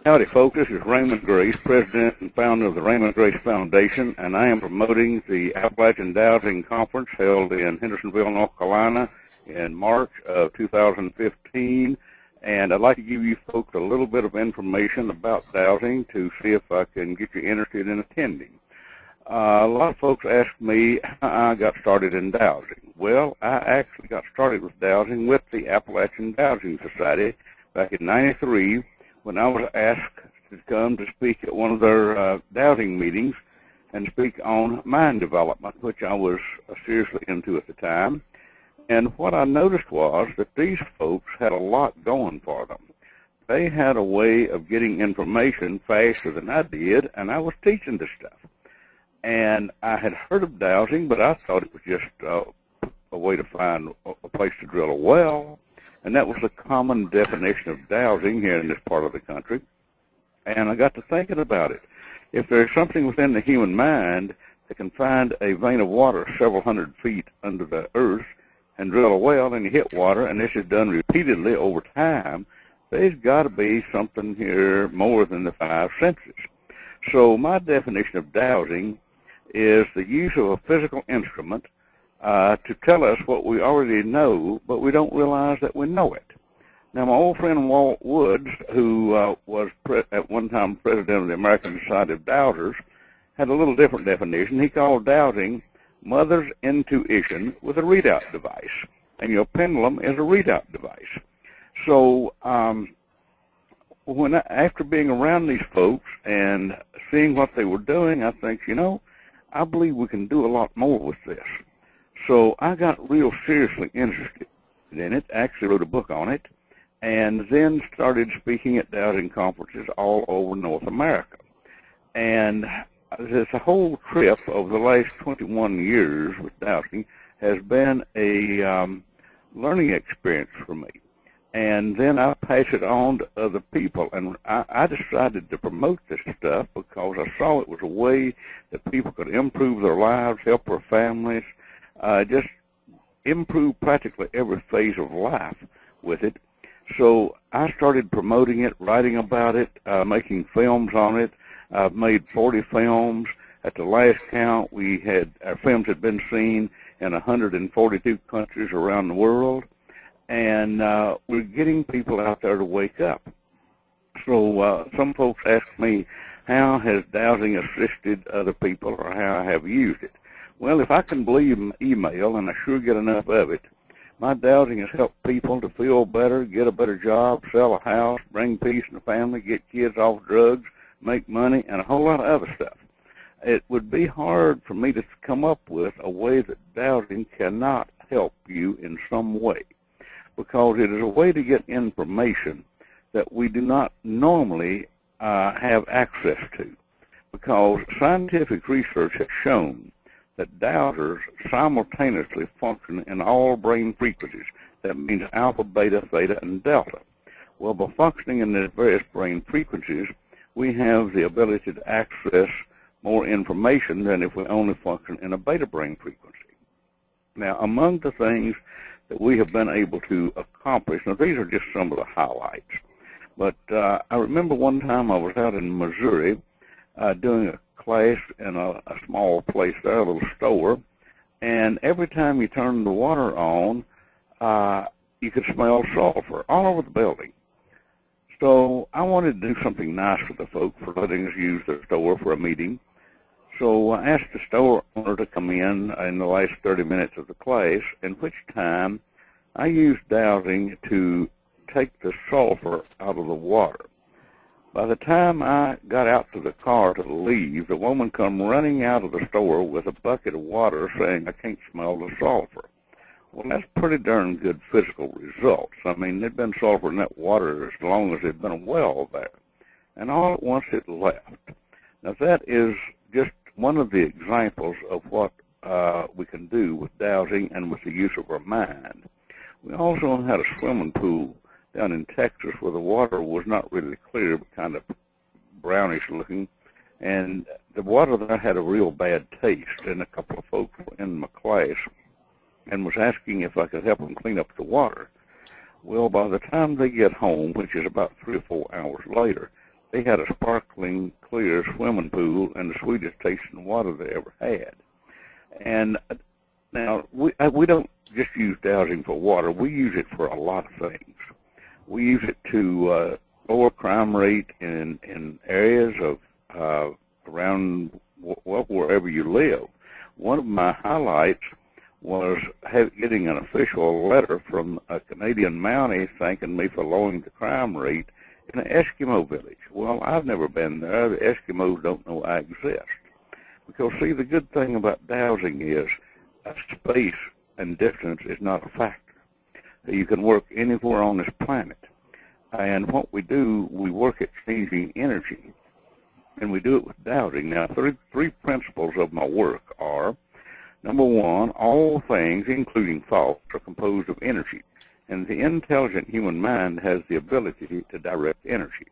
Howdy, folks. This is Raymon Grace, President and founder of the Raymon Grace Foundation, and I am promoting the Appalachian Dowsing Conference held in Hendersonville, North Carolina in March of 2015. And I'd like to give you folks a little bit of information about dowsing to see if I can get you interested in attending. A lot of folks ask me how I got started in dowsing. Well, I actually got started with dowsing with the Appalachian Dowsing Society back in '93 when I was asked to come to speak at one of their dowsing meetings and speak on mine development, which I was seriously into at the time. And what I noticed was that these folks had a lot going for them. They had a way of getting information faster than I did, and I was teaching this stuff. And I had heard of dowsing, but I thought it was just a way to find a place to drill a well. And that was the common definition of dowsing here in this part of the country. And I got to thinking about it. If there's something within the human mind that can find a vein of water several hundred feet under the earth and drill a well and you hit water, and this is done repeatedly over time, there's got to be something here more than the five senses. So my definition of dowsing is the use of a physical instrument to tell us what we already know, but we don't realize that we know it. Now, my old friend Walt Woods, who was at one time president of the American Society of Dowsers, had a little different definition. He called dowsing mother's intuition with a readout device, and your pendulum is a readout device. So after being around these folks and seeing what they were doing, I think, I believe we can do a lot more with this. So I got real seriously interested in it, actually wrote a book on it, and then started speaking at dowsing conferences all over North America. And this whole trip over the last 21 years with dowsing has been a learning experience for me. And then I pass it on to other people. And I decided to promote this stuff because I saw it was a way that people could improve their lives, help their families, just improve practically every phase of life with it. So I started promoting it, writing about it, making films on it. I've made 40 films. At the last count, our films had been seen in 142 countries around the world. And we're getting people out there to wake up. So some folks ask me, how has dowsing assisted other people, or how I have used it? Well, if I can believe email, and I sure get enough of it, my dowsing has helped people to feel better, get a better job, sell a house, bring peace in the family, get kids off drugs, make money, and a whole lot of other stuff. It would be hard for me to come up with a way that dowsing cannot help you in some way, because it is a way to get information that we do not normally have access to, because scientific research has shown that dowsers simultaneously function in all brain frequencies. That means alpha, beta, theta, and delta. Well, by functioning in the various brain frequencies, we have the ability to access more information than if we only function in a beta brain frequency. Now, among the things that we have been able to accomplish, now these are just some of the highlights, but I remember one time I was out in Missouri doing a class in a small place there, a little store, and every time you turned the water on, you could smell sulfur all over the building. So I wanted to do something nice for the folks for letting us use their store for a meeting. So I asked the store owner to come in the last 30 minutes of the class, in which time I used dowsing to take the sulfur out of the water. By the time I got out to the car to leave, the woman come running out of the store with a bucket of water saying, "I can't smell the sulfur." Well, that's pretty darn good physical results. I mean, there'd been sulfur in that water as long as there'd been a well there. And all at once it left. Now, that is just one of the examples of what we can do with dowsing and with the use of our mind. We also had a swimming pool down in Texas where the water was not really clear, but kind of brownish looking. And the water there had a real bad taste. And a couple of folks were in my class and was asking if I could help them clean up the water. Well, by the time they get home, which is about 3 or 4 hours later, they had a sparkling, clear swimming pool and the sweetest tasting water they ever had. And now, we don't just use dowsing for water. We use it for a lot of things. We use it to lower crime rate in areas of around wherever you live. One of my highlights was getting an official letter from a Canadian Mountie thanking me for lowering the crime rate in an Eskimo village. Well, I've never been there. The Eskimos don't know I exist. Because, see, the good thing about dowsing is space and distance is not a factor. You can work anywhere on this planet. And what we do, we work at changing energy. And we do it with dowsing. Now, three principles of my work are, number one, all things, including thoughts, are composed of energy. And the intelligent human mind has the ability to direct energy.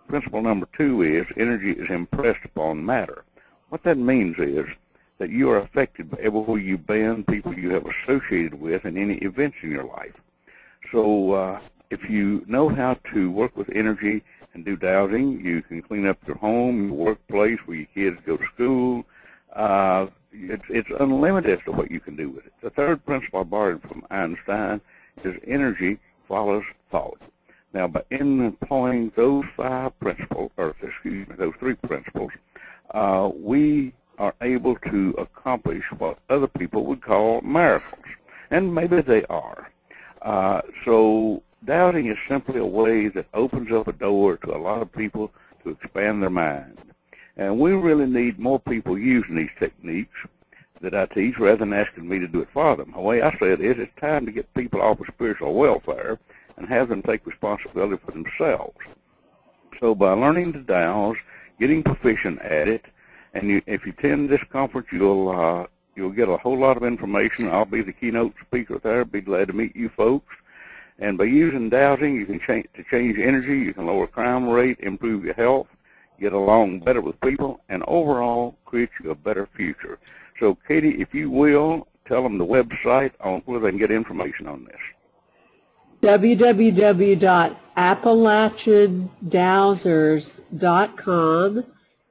Principle number two is energy is impressed upon matter. What that means is that you are affected by everywhere you've been, people you have associated with, and any events in your life. So if you know how to work with energy and do dowsing, you can clean up your home, your workplace, where your kids go to school. It's unlimited as to what you can do with it. The third principle I borrowed from Einstein is energy follows thought. Now, by employing those those three principles, we are able to accomplish what other people would call miracles, and maybe they are. So dowsing is simply a way that opens up a door to a lot of people to expand their mind. And we really need more people using these techniques that I teach rather than asking me to do it for them. The way I say it is, it's time to get people off of spiritual welfare and have them take responsibility for themselves. So by learning to dowse, getting proficient at it, and if you attend this conference, you'll get a whole lot of information. I'll be the keynote speaker there. Be glad to meet you folks. And by using dowsing, you can change energy, you can lower crime rate, improve your health, get along better with people, and overall create you a better future. So, Katie, if you will, tell them the website on where they can get information on this. www.appalachiandowsers.com,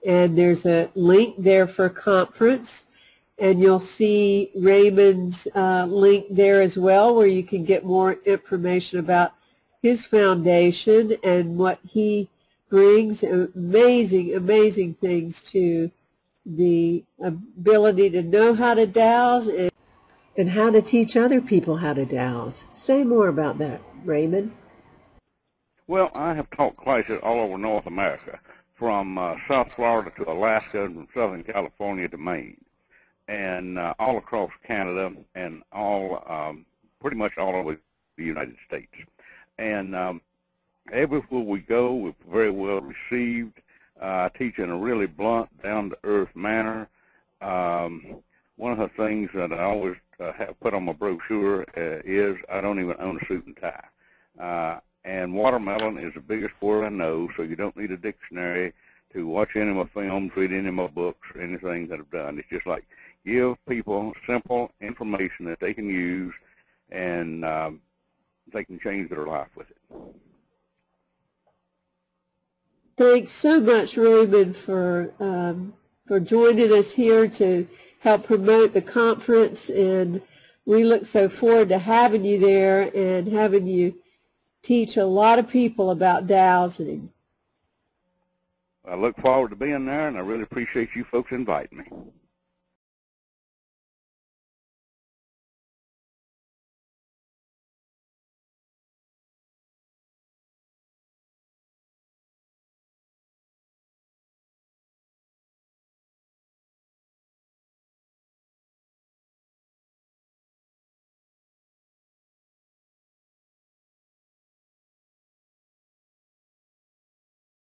and there's a link there for conference, and you'll see Raymond's link there as well, where you can get more information about his foundation and what he brings. Amazing things to the ability to know how to dowse and how to teach other people how to dowse. Say more about that, Raymond. Well, I have taught classes all over North America, from South Florida to Alaska, and from Southern California to Maine, and all across Canada, and pretty much all over the United States. And everywhere we go, we're very well received. I teach in a really blunt, down-to-earth manner. One of the things that I always have put on my brochure is I don't even own a suit and tie. And watermelon is the biggest word I know, so you don't need a dictionary to watch any of my films, read any of my books, or anything that I've done. It's just like give people simple information that they can use, and they can change their life with it. Thanks so much, Raymond, for joining us here to help promote the conference, and we look so forward to having you there and having you teach a lot of people about dowsing. I look forward to being there, and I really appreciate you folks inviting me.